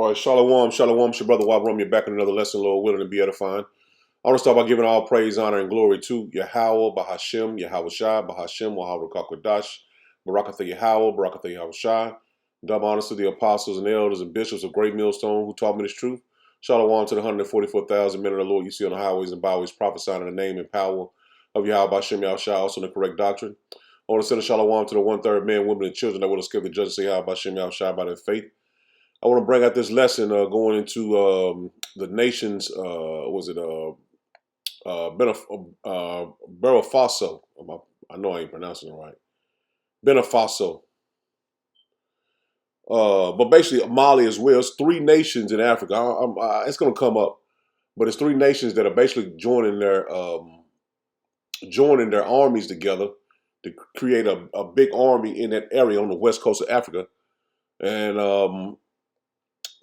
All right, shalom, shalom, it's your brother Wabram. You're back in another lesson, Lord willing, to be edifying. I want to start by giving all praise, honor, and glory to Yahweh, Bahashem, Yahweh Shai, Bahashem, Waharakakadash, Barakatha Yahweh, Barakatha Yahweh Shai. Double honors to the apostles and elders and bishops of Great Millstone who taught me this truth. Shalom to the 144,000 men of the Lord you see on the highways and byways prophesying in the name and power of Yahweh, Bahashem, Yahweh Shai, also in the correct doctrine. I want to send a shalom to the one-third men, women, and children that will escape the judgment of Yahweh, Bahashem, Yahweh Shai by their faith. I want to bring out this lesson going into the nations. Faso. I know I ain't pronouncing it right. Faso. But basically Mali as well. It's three nations in Africa. It's going to come up, but it's three nations that are basically joining their armies together to create a big army in that area on the west coast of Africa, and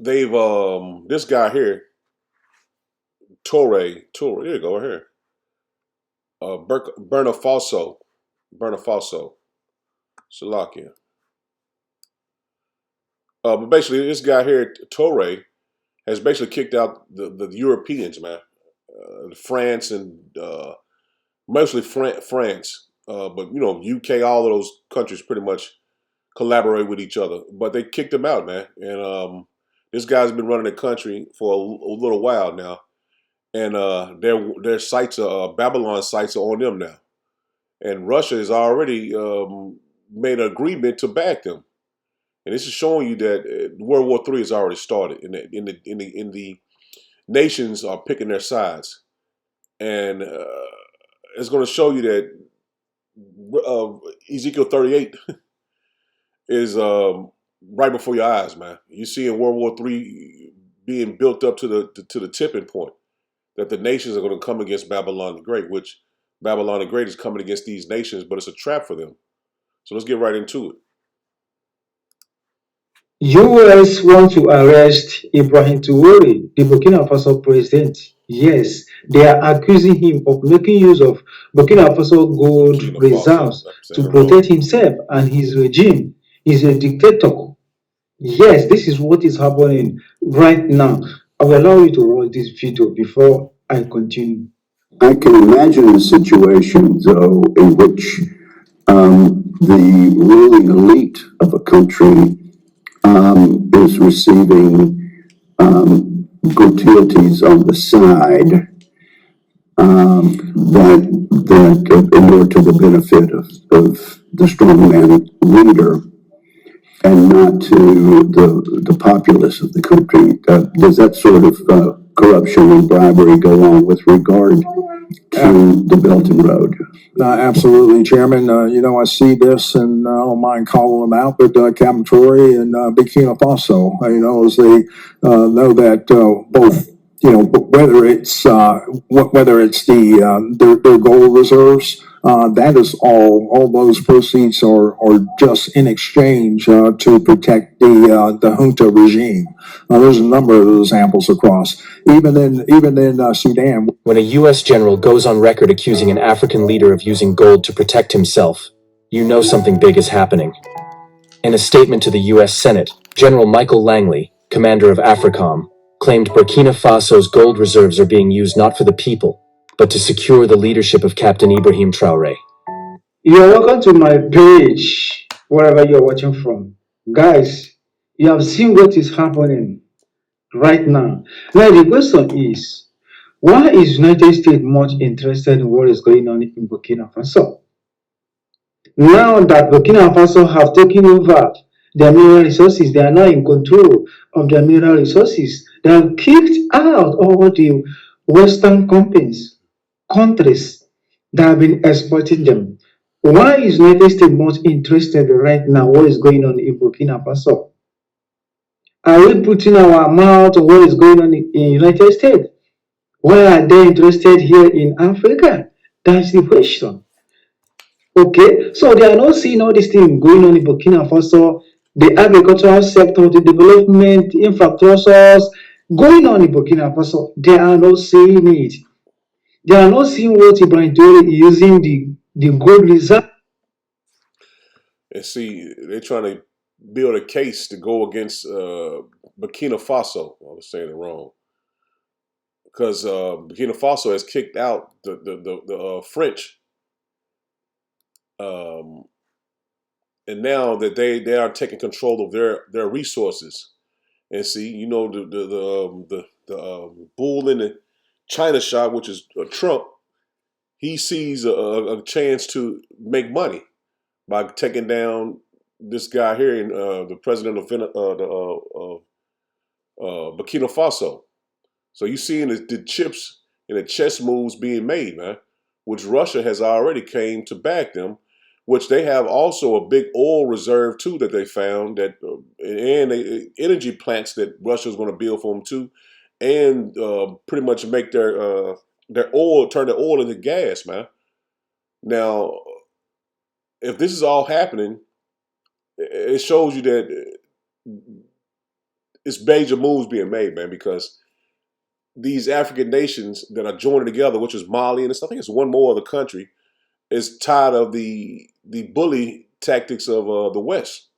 they've this guy here, Torre, here you go, right here, Burkina Faso, Salakia. But basically, this guy here, Torre, has basically kicked out the Europeans, man, France and mostly France, but you know, UK, all of those countries pretty much collaborate with each other. But they kicked him out, man, and this guy's been running the country for a little while now, and their sites, Babylon sites, are on them now, and Russia has already made an agreement to back them, and this is showing you that World War III has already started, and the nations are picking their sides, and it's going to show you that Ezekiel 38 is right before your eyes, man. You see in World War III being built up to the tipping point that the nations are going to come against Babylon the Great, which Babylon the Great is coming against these nations, but it's a trap for them. So let's get right into it. US want to arrest Ibrahim Traoré, the Burkina Faso president. Yes, they are accusing him of making use of Burkina Faso gold reserves to protect himself and his regime. He's a dictator. Yes, this is what is happening right now. I will allow you to watch this video before I continue. I can imagine a situation, though, in which the ruling elite of a country is receiving gratuities on the side that inure to the benefit of the strongman leader and not to the populace of the country. Does that sort of corruption and bribery go on with regard to the Belt and Road? Absolutely, Chairman. You know, I see this, and I don't mind calling them out, but Captain Torrey and Burkina Faso, you know, as they know that both, you know, whether it's their gold reserves, that is all those proceeds are just in exchange to protect the junta regime. There's a number of those examples across, even in Sudan. When a U.S. general goes on record accusing an African leader of using gold to protect himself, you know something big is happening. In a statement to the U.S. Senate, General Michael Langley, commander of AFRICOM, claimed Burkina Faso's gold reserves are being used not for the people, but to secure the leadership of Captain Ibrahim Traoré. You're welcome to my page, wherever you're watching from. Guys, you have seen what is happening right now. Now the question is, why is United States much interested in what is going on in Burkina Faso? Now that Burkina Faso have taken over their mineral resources, they are now in control of their mineral resources. They have kicked out all the Western countries that have been exploiting them. Why is United States much interested right now what is going on in Burkina Faso? Are we putting our mouth on what is going on in United States? Why are they interested here in Africa? That's the question. Okay, so they are not seeing all these things going on in Burkina Faso, the agricultural sector, the development, infrastructures going on in Burkina Faso. They are not seeing it. They are not seeing what Ibrahim Traoré is using the gold reserve. And see, they're trying to build a case to go against Burkina Faso. I was saying it wrong because Burkina Faso has kicked out the French, um, and now that they are taking control of their resources. And see, you know, the bull in the China shop, which is Trump, he sees a chance to make money by taking down this guy here, in the president of Burkina Faso. So you seeing the chips and the chess moves being made, man, which Russia has already came to back them, which they have also a big oil reserve too that they found that, and energy plants that Russia is going to build for them too, and pretty much make their oil turn their oil into gas, man. Now, if this is all happening, it shows you that it's major moves being made, man, because these African nations that are joining together, which is Mali and stuff, I think it's one more other country, is tired of the bully tactics of the West,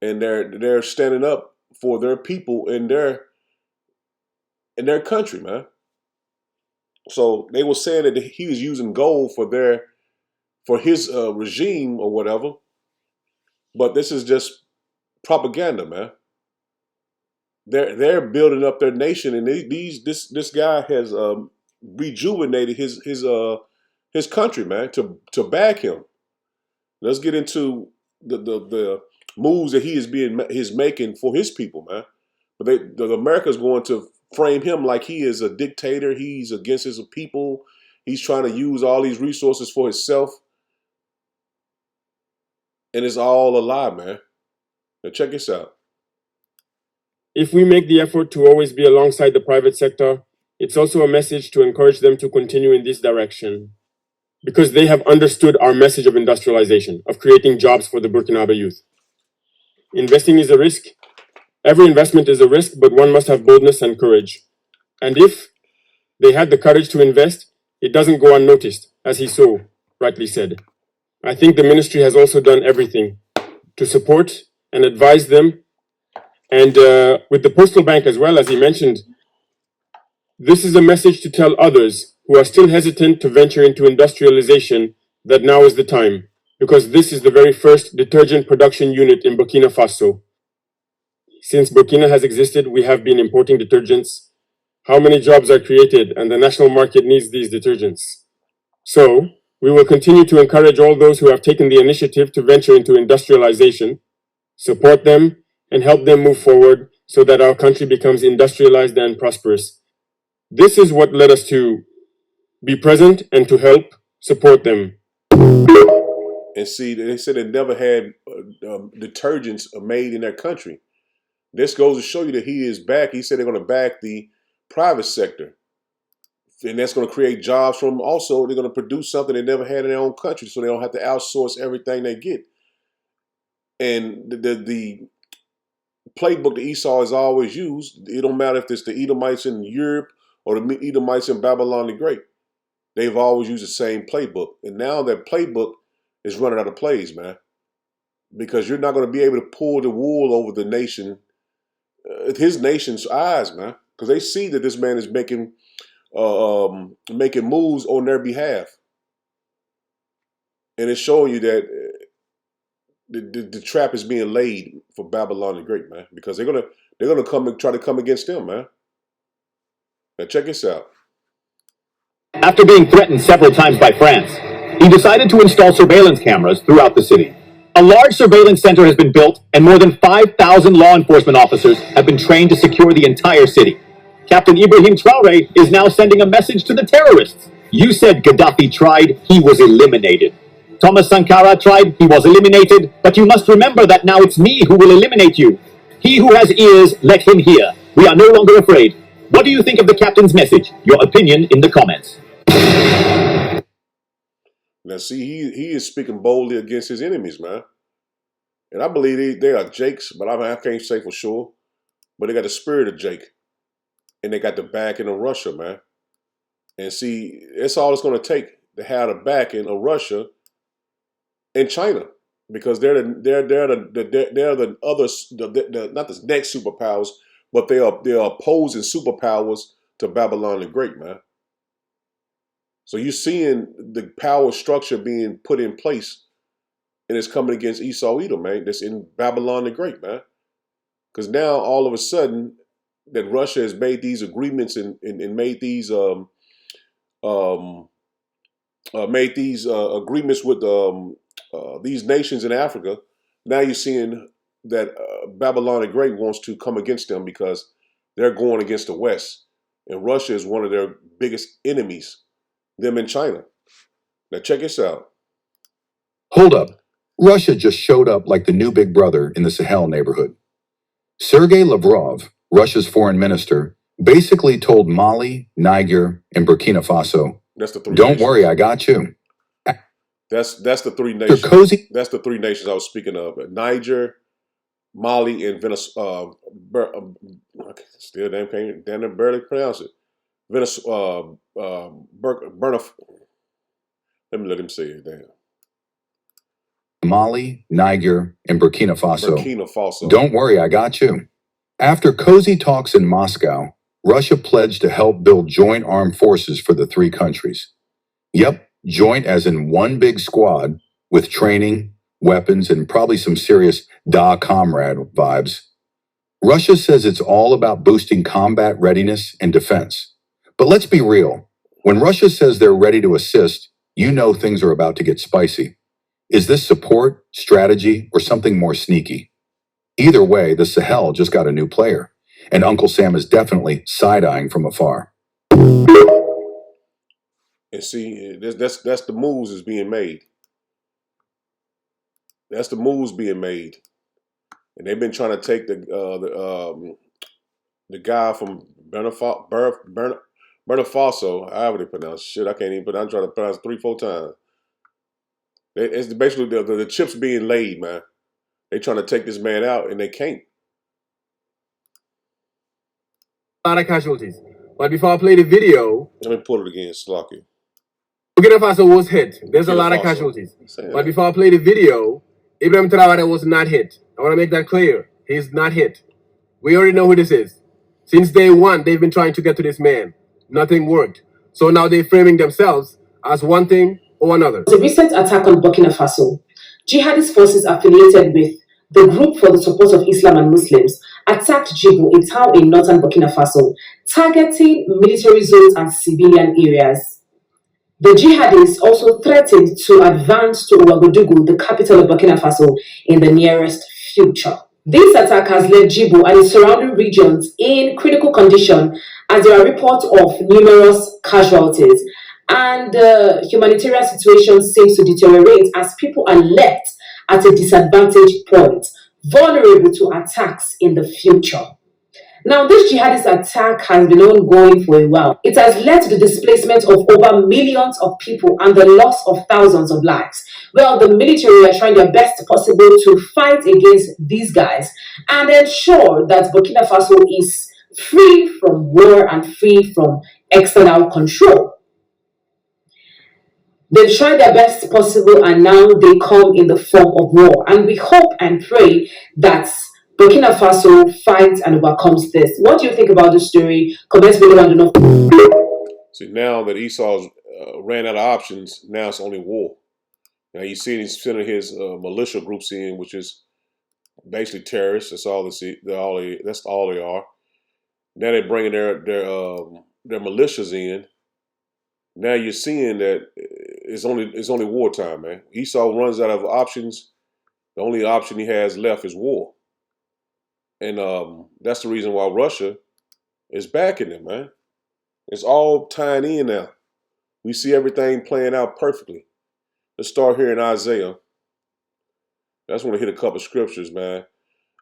and they're standing up for their people in their country, man. So they were saying that he was using gold for his regime or whatever, but this is just propaganda, man. They're building up their nation, and this guy has rejuvenated his country, man, to back him. Let's get into the moves that he's making for his people, man. But America's going to frame him like he is a dictator. He's against his people. He's trying to use all these resources for himself, and it's all a lie, man. Now check this out. If we make the effort to always be alongside the private sector, it's also a message to encourage them to continue in this direction, because they have understood our message of industrialization, of creating jobs for the Burkinabe youth. Investing is a risk. Every investment is a risk, but one must have boldness and courage. And if they had the courage to invest, it doesn't go unnoticed, as he so rightly said. I think the ministry has also done everything to support and advise them. And with the postal bank as well, as he mentioned, this is a message to tell others who are still hesitant to venture into industrialization that now is the time, because this is the very first detergent production unit in Burkina Faso. Since Burkina has existed, we have been importing detergents. How many jobs are created, and the national market needs these detergents? So, we will continue to encourage all those who have taken the initiative to venture into industrialization, support them, and help them move forward so that our country becomes industrialized and prosperous. This is what led us to be present and to help support them. And see, they said they never had detergents made in their country. This goes to show you that he is back. He said they're going to back the private sector. And that's going to create jobs for them. Also, they're going to produce something they never had in their own country, so they don't have to outsource everything they get. And the playbook that Esau has always used, it don't matter if it's the Edomites in Europe or the Edomites in Babylon the Great. They've always used the same playbook. And now that playbook is running out of plays, man. Because you're not going to be able to pull the wool over the nation, his nation's eyes, man. Because they see that this man is making moves on their behalf. And it's showing you that the trap is being laid for Babylon the Great, man. Because they're gonna come and try to come against them, man. Now check this out. After being threatened several times by France, he decided to install surveillance cameras throughout the city. A large surveillance center has been built, and more than 5,000 law enforcement officers have been trained to secure the entire city. Captain Ibrahim Traore is now sending a message to the terrorists. You said Gaddafi tried, he was eliminated. Thomas Sankara tried, he was eliminated, but you must remember that now it's me who will eliminate you. He who has ears, let him hear. We are no longer afraid. What do you think of the captain's message? Your opinion in the comments. Now see, he is speaking boldly against his enemies, man. And I believe they are Jakes, but I can't say for sure. But they got the spirit of Jake. And they got the backing of Russia, man. And see, that's all it's going to take to have the backing of Russia and China. because they're the others, not the next superpowers, but they are opposing superpowers to Babylon the Great, man. So you're seeing the power structure being put in place, and it's coming against Esau Edom, man. That's in Babylon the Great, man. Because now all of a sudden that Russia has made these agreements and made these agreements with these nations in Africa. Now you're seeing that Babylon the Great wants to come against them because they're going against the West, and Russia is one of their biggest enemies. Them in China. Now check this out. Hold up. Russia just showed up like the new big brother in the Sahel neighborhood. Sergei Lavrov, Russia's foreign minister, basically told Mali, Niger, and Burkina Faso, That's the three. Don't worry, I got you. That's the three nations. That's the three nations I was speaking of: Niger, Mali, and Venezuela. Still damn barely pronounce it. Venezuela. Let me let him say it. Damn. Mali, Niger, and Burkina Faso. Burkina Faso. Don't worry, I got you. After cozy talks in Moscow, Russia pledged to help build joint armed forces for the three countries. Yep, joint as in one big squad with training, weapons, and probably some serious da comrade vibes. Russia says it's all about boosting combat readiness and defense. But let's be real. When Russia says they're ready to assist, you know things are about to get spicy. Is this support, strategy, or something more sneaky? Either way, the Sahel just got a new player, and Uncle Sam is definitely side-eyeing from afar. And see, that's the moves is being made. That's the moves being made, and they've been trying to take the guy from Burkina Faso. However they pronounce shit, I can't even. But I'm trying to pronounce it 3-4 times. It's basically the chips being laid, man. They trying to take this man out, and they can't. A lot of casualties. But before I play the video, Let me pull it again, Slocky. Burkina Faso was hit. There's a lot of casualties. But before I play the video, Ibrahim Traore was not hit. I want to make that clear. He's not hit. We already know who this is. Since day one, they've been trying to get to this man. Nothing worked. So now they're framing themselves as one thing or another. The recent attack on Burkina Faso, jihadist forces affiliated with the Group for the Support of Islam and Muslims attacked Djibo, a town in northern Burkina Faso, targeting military zones and civilian areas. The jihadists also threatened to advance to Ouagadougou, the capital of Burkina Faso, in the nearest future. This attack has left Djibo and its surrounding regions in critical condition as there are reports of numerous casualties. And the humanitarian situation seems to deteriorate as people are left at a disadvantaged point, vulnerable to attacks in the future. Now, this jihadist attack has been ongoing for a while. It has led to the displacement of over millions of people and the loss of thousands of lives. Well, the military are trying their best possible to fight against these guys and ensure that Burkina Faso is free from war and free from external control. They've tried their best possible and now they come in the form of war. And we hope and pray that Burkina Faso fights and overcomes this. What do you think about this story? Comments below and do not. See, now that Esau's ran out of options, now it's only war. Now you see he's sending his militia groups in, which is basically terrorists. That's all they see. That's all they are. Now they're bringing their militias in. Now you're seeing that it's only wartime, man. Esau runs out of options. The only option he has left is war. And that's the reason why Russia is backing him, man. It's all tying in now. We see everything playing out perfectly. Let's start here in Isaiah. I just want to hit a couple of scriptures, man.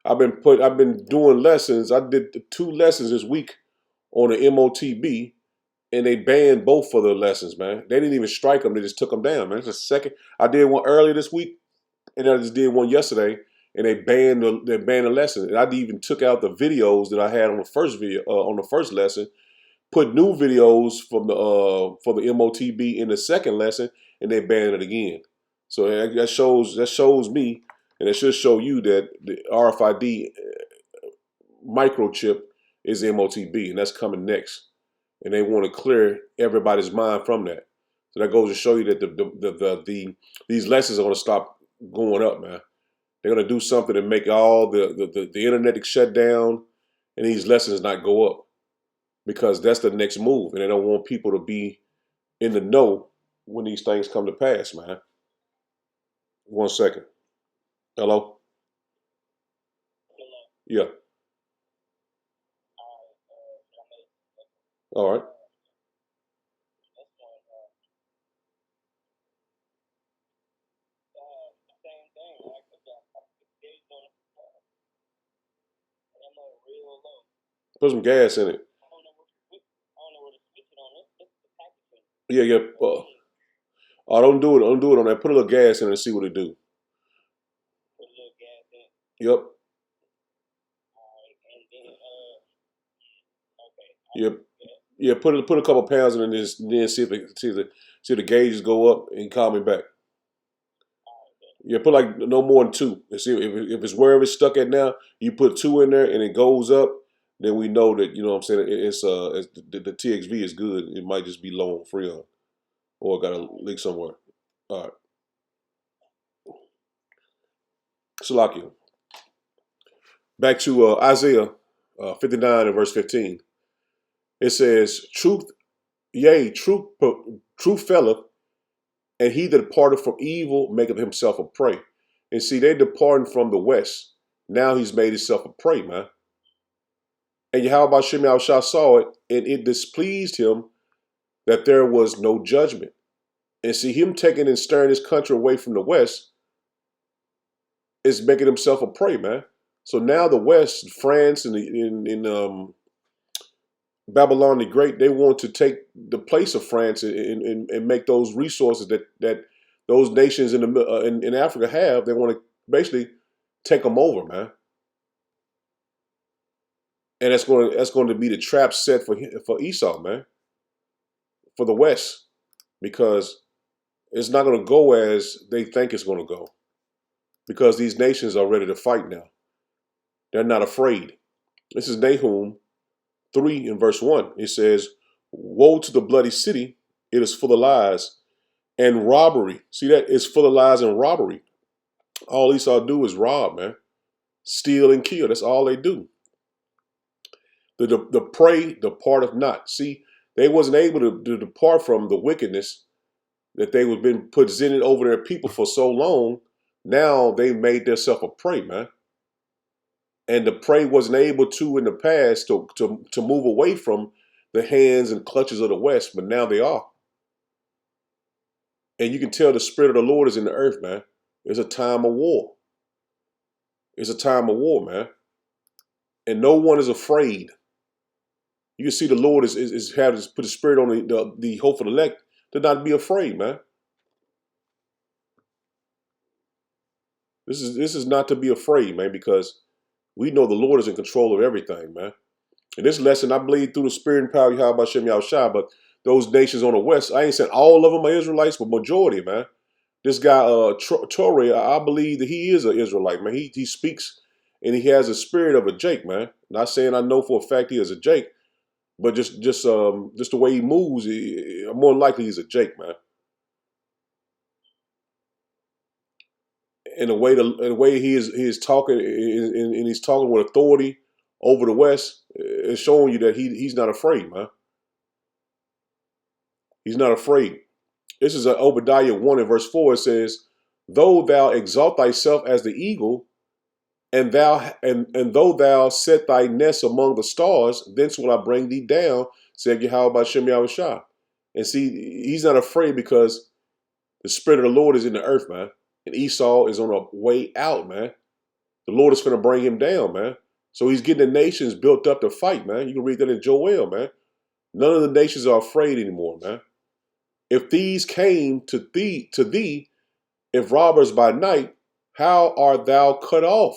I've been doing lessons. I did 2 lessons this week on the MOTB, and they banned both of the lessons, man. They didn't even strike them. They just took them down, man. It's a second. I did one earlier this week, and I just did one yesterday, and they banned the lesson. And I even took out the videos that I had on the first lesson, put new videos from for the MOTB in the second lesson, and they banned it again. So that shows me, and it should show you that the RFID microchip is MOTB, and that's coming next. And they want to clear everybody's mind from that. So that goes to show you that these lessons are going to stop going up, man. They're going to do something to make all the internet shut down and these lessons not go up, because that's the next move, and they don't want people to be in the know when these things come to pass, man. 1 second. Hello? Yeah. All right. Put some gas in it. Yeah, yeah. Oh, don't do it. Don't do it on that. Put a little gas in it and see what it do. Yep. Yep. Yeah. Put a couple pounds in it and then see if the gauges go up and call me back. Yeah, put like no more than two. And see if it's wherever it's stuck at now. You put two in there and it goes up. Then we know that, you know what I'm saying, it's the TXV is good. It might just be low on Freon, or got a leak somewhere. All right. Salakia. Back to Isaiah 59 and verse 15. It says, "Truth, yea, truth felleth, and he that departed from evil maketh himself a prey." And see, they departing from the west. Now he's made himself a prey, man. And Yahweh Shem Yahushua saw it, and it displeased him that there was no judgment. And see, him taking and stirring his country away from the west is making himself a prey, man. So now the West, France and in Babylon the Great, they want to take the place of France and make those resources that those nations in Africa have. They want to basically take them over, man. And that's going to be the trap set for Esau, man, for the West, because it's not going to go as they think it's going to go, because these nations are ready to fight now. They're not afraid. This is Nahum 3 in verse 1. It says, "Woe to the bloody city, it is full of lies and robbery." See that? It's full of lies and robbery. All Esau do is rob, man. Steal and kill. That's all they do. The prey departeth not. See, they wasn't able to depart from the wickedness that they was been presented over their people for so long. Now they made themselves a prey, man. And the prey wasn't able to in the past to move away from the hands and clutches of the West, but now they are. And you can tell the Spirit of the Lord is in the earth, man. It's a time of war. It's a time of war, man. And no one is afraid. You can see the Lord is having put the Spirit on the hopeful elect to not be afraid, man. This is not to be afraid, man, because we know the Lord is in control of everything, man. And this lesson, I believe, through the Spirit and power of Yahweh Shem Yahushua, but those nations on the West, I ain't saying all of them are Israelites, but majority, man. This guy, Torre, I believe that he is an Israelite, man. He speaks and he has a spirit of a Jake, man. Not saying I know for a fact he is a Jake, but just the way he moves, more likely he's a Jake, man. And the way he is talking, and he's talking with authority over the West, is showing you that he's not afraid, man. He's not afraid. This is Obadiah 1 and verse 4. It says, "Though thou exalt thyself as the eagle, and though thou set thy nest among the stars, thence will I bring thee down, said Yahweh Shem Yahushua." And see, he's not afraid because the Spirit of the Lord is in the earth, man. And Esau is on a way out, man. The Lord is going to bring him down, man. So he's getting the nations built up to fight, man. You can read that in Joel, man. None of the nations are afraid anymore, man. If these came to thee, if robbers by night, how art thou cut off?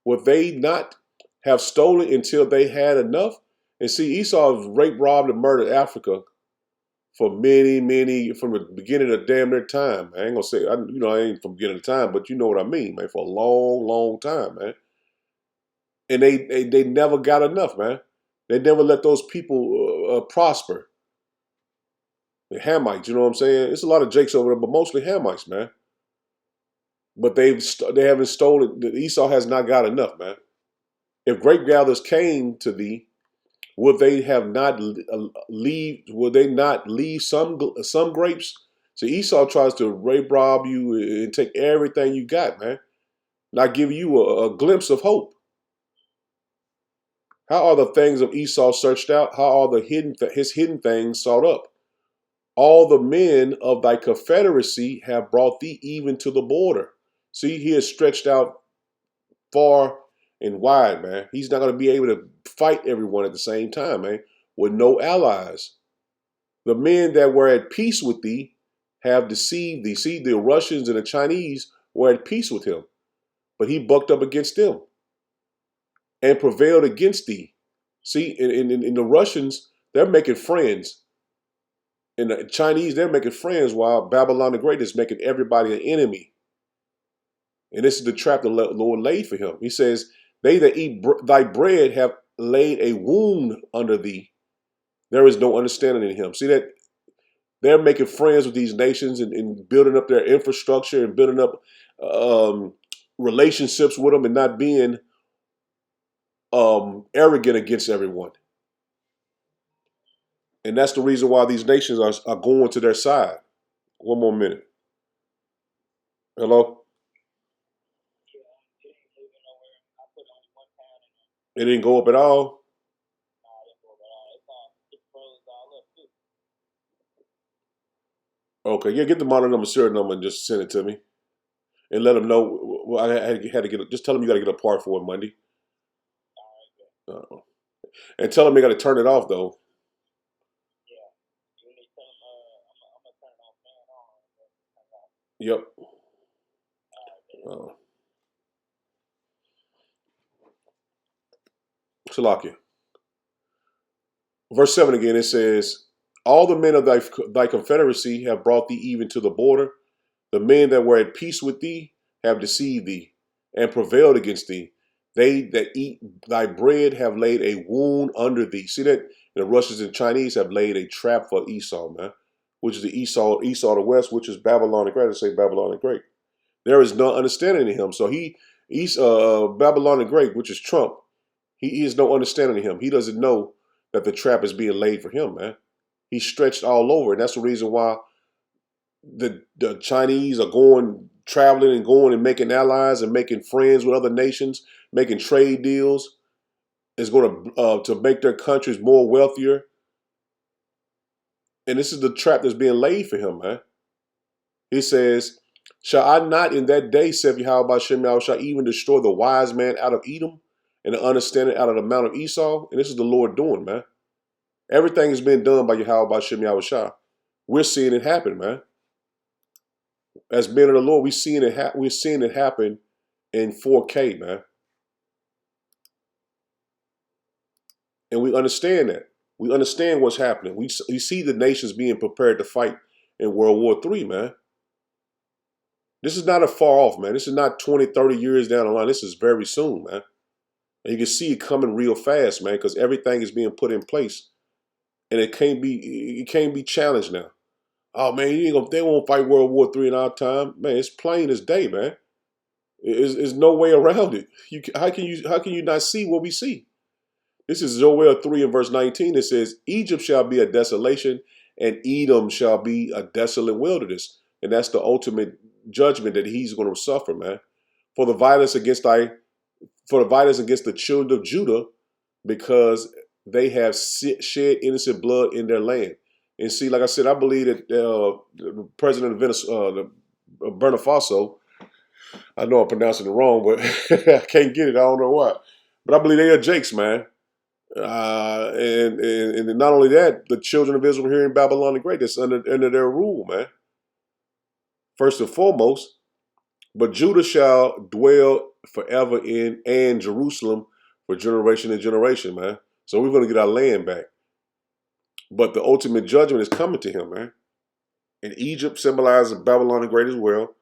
Would they not have stolen until they had enough? And see, Esau has raped, robbed, and murdered Africa for many, from the beginning of damn near time. I ain't gonna say, I ain't from beginning of time, but you know what I mean, man, for a long time, man. And they never got enough, man. They never let those people prosper. The Hamites, you know what I'm saying? It's a lot of Jakes over there, but mostly Hamites, man. But they haven't stolen. Esau has not got enough, man. If grape gatherers came to thee, would they have not leave? Would they not leave some grapes? So Esau tries to rape, rob you, and take everything you got, man. Not give you a glimpse of hope. How are the things of Esau searched out? How are his hidden things sought up? All the men of thy confederacy have brought thee even to the border. See, he has stretched out far and wide, man. He's not going to be able to fight everyone at the same time, man, with no allies. The men that were at peace with thee have deceived thee. See, the Russians and the Chinese were at peace with him, but he bucked up against them and prevailed against thee. See, in the Russians, they're making friends. In the Chinese, they're making friends while Babylon the Great is making everybody an enemy. And this is the trap the Lord laid for him. He says, they that eat thy bread have laid a wound under thee. There is no understanding in him. See that they're making friends with these nations and building up their infrastructure and building up relationships with them and not being arrogant against everyone. And that's the reason why these nations are going to their side. One more minute. Hello? It didn't go up at all? Okay, yeah, get the model number, serial number, and just send it to me. And let them know. Well, I had to get. Just tell them you got to get a part for it Monday. And tell them they got to turn it off though. Yep. Salakia. Verse 7 again, it says, all the men of thy confederacy have brought thee even to the border. The men that were at peace with thee have deceived thee and prevailed against thee. They that eat thy bread have laid a wound under thee. See that? The Russians and Chinese have laid a trap for Esau, man, which is the Esau the West, which is Babylon the Great. I say Babylon the Great. There is no understanding in him. So Babylon the Great, which is Trump, he is no understanding in him. He doesn't know that the trap is being laid for him, man. He's stretched all over, and that's the reason why the Chinese are traveling and going and making allies and making friends with other nations, making trade deals. Is going to make their countries more wealthier. And this is the trap that's being laid for him, man. He says, shall I not in that day, saith Yahweh Shem Yahweh, shall even destroy the wise man out of Edom and the understanding out of the mount of Esau? And this is the Lord doing, man. Everything has been done by Yahweh Shem Yahweh. We're seeing it happen, man. As men of the Lord, we're seeing it happen in 4K, man. And we understand that. We understand what's happening. We see the nations being prepared to fight in World War III, man. This is not a far off, man. This is not 20, 30 years down the line. This is very soon, man. And you can see it coming real fast, man, because everything is being put in place. And it can't be challenged now. Oh man, they won't fight World War III in our time. Man, it's plain as day, man. There's no way around it. How can you not see what we see? This is Joel 3 and verse 19. It says, Egypt shall be a desolation, and Edom shall be a desolate wilderness. And that's the ultimate judgment that he's going to suffer, man. For the violence against the children of Judah, because they have shed innocent blood in their land. And see, like I said, I believe that the president of Burkina Faso, I know I'm pronouncing it wrong, but I can't get it. I don't know why. But I believe they are Jakes, man. And not only that, the children of Israel here in Babylon the Great, that's under their rule, man. First and foremost, but Judah shall dwell forever and Jerusalem for generation and generation, man. So we're going to get our land back. But the ultimate judgment is coming to him, man. And Egypt symbolizes Babylon the Great as well.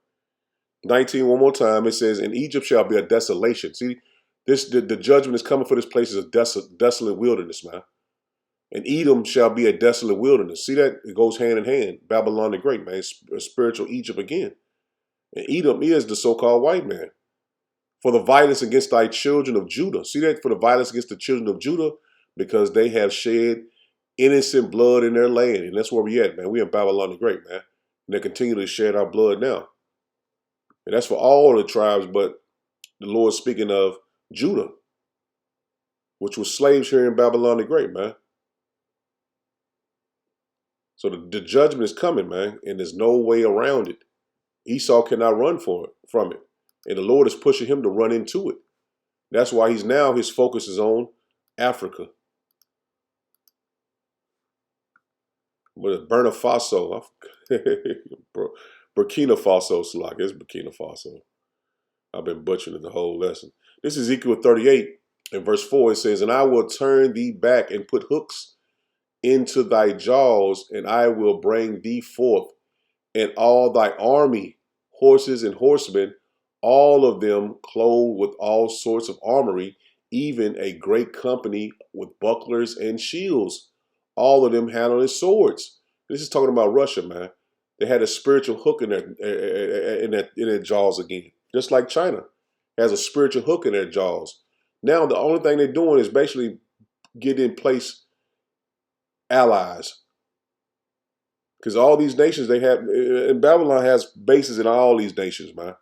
19, one more time, it says, "And Egypt shall be a desolation." See, the judgment is coming for this place is a desolate wilderness, man. And Edom shall be a desolate wilderness. See that? It goes hand in hand. Babylon the Great, man. It's a spiritual Egypt again. And Edom is the so-called white man. For the violence against thy children of Judah. See that? For the violence against the children of Judah, because they have shed innocent blood in their land. And that's where we at, man. We in Babylon the Great, man. And they continue to shed our blood now. And that's for all the tribes, but the Lord speaking of Judah, which was slaves here in Babylon the Great, man. So the judgment is coming, man, and there's no way around it. Esau cannot run from it. And the Lord is pushing him to run into it. That's why his focus is on Africa. But Burkina Faso, Burkina Faso, Slack, it's Burkina Faso. I've been butchering the whole lesson. This is Ezekiel 38 and verse 4. It says, "And I will turn thee back and put hooks into thy jaws, and I will bring thee forth, and all thy army, horses and horsemen, all of them clothed with all sorts of armory, even a great company with bucklers and shields, all of them handling swords." This is talking about Russia, man. They had a spiritual hook in their jaws again, just like China has a spiritual hook in their jaws. Now the only thing they're doing is basically getting in place allies, because all these nations they have, and Babylon has bases in all these nations, man.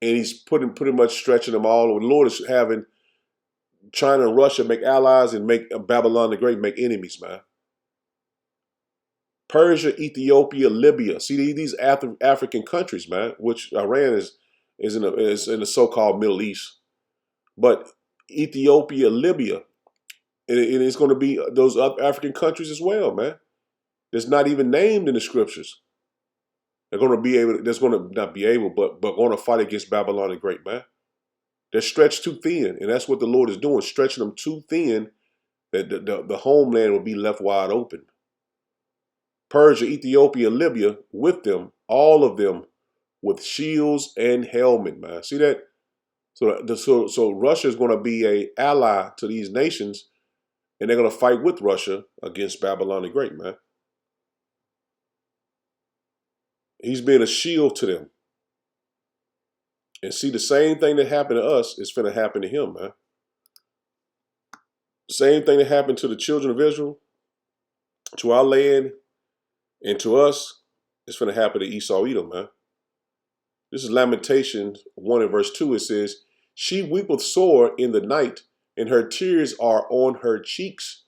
And he's pretty much stretching them all. The Lord is having China and Russia make allies and make Babylon the Great make enemies, man. Persia, Ethiopia, Libya. See these African countries, man. Which Iran is in the so-called Middle East, but Ethiopia, Libya, and it's going to be those other African countries as well, man. That's not even named in the scriptures. They're going to be able. That's going to not be able, but going to fight against Babylon the Great, man. They're stretched too thin, and that's what the Lord is doing, stretching them too thin that the homeland will be left wide open. Persia, Ethiopia, Libya, with them, all of them, with shields and helmet, man. See that? So Russia is going to be an ally to these nations, and they're going to fight with Russia against Babylon the Great, man. He's being a shield to them. And see, the same thing that happened to us is going to happen to him, man. Same thing that happened to the children of Israel, to our land, and to us, it's going to happen to Esau Edom, man. This is Lamentations 1 and verse 2. It says, "She weepeth sore in the night, and her tears are on her cheeks.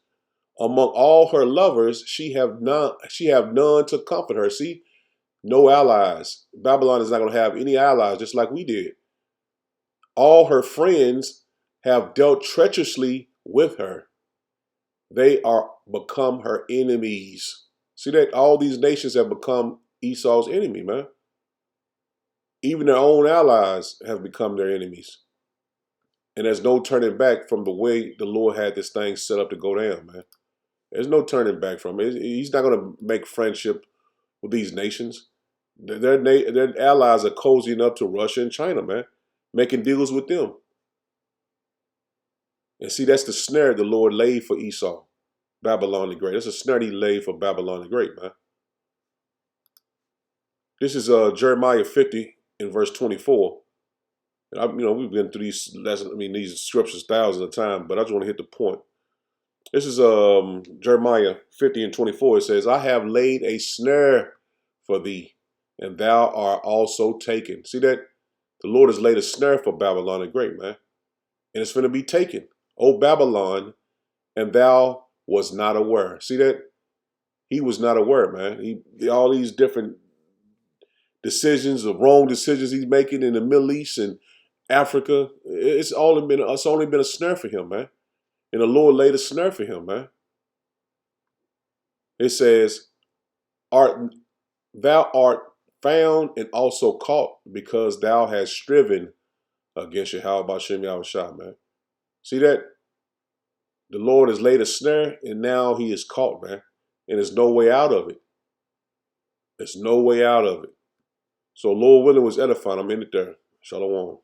Among all her lovers, she have none to comfort her." See, no allies. Babylon is not going to have any allies, just like we did. All her friends have dealt treacherously with her. They are become her enemies. See that? All these nations have become Esau's enemy, man. Even their own allies have become their enemies. And there's no turning back from the way the Lord had this thing set up to go down, man. There's no turning back from it. He's not going to make friendship with these nations. Their allies are cozying up to Russia and China, man, making deals with them. And see, that's the snare the Lord laid for Esau, Babylon the Great. That's a snare he laid for Babylon the Great, man. This is Jeremiah 50 in verse 24. And we've been through these lessons, these scriptures thousands of times, but I just want to hit the point. This is Jeremiah 50 and 24. It says, "I have laid a snare for thee, and thou art also taken." See that? The Lord has laid a snare for Babylon the Great, man. And it's going to be taken. O Babylon, and thou was not aware. See that? He was not aware, man. All these different decisions, the wrong decisions he's making in the Middle East and Africa, it's only been a snare for him, man. And the Lord laid a snare for him, man. It says, "Thou art found and also caught, because thou hast striven against Yahweh Bashem Yahushua," man. See that? the Lord has laid a snare, and now he is caught, man. And there's no way out of it. There's no way out of it. So Lord willing was edifying. I'm in it there. Shalom.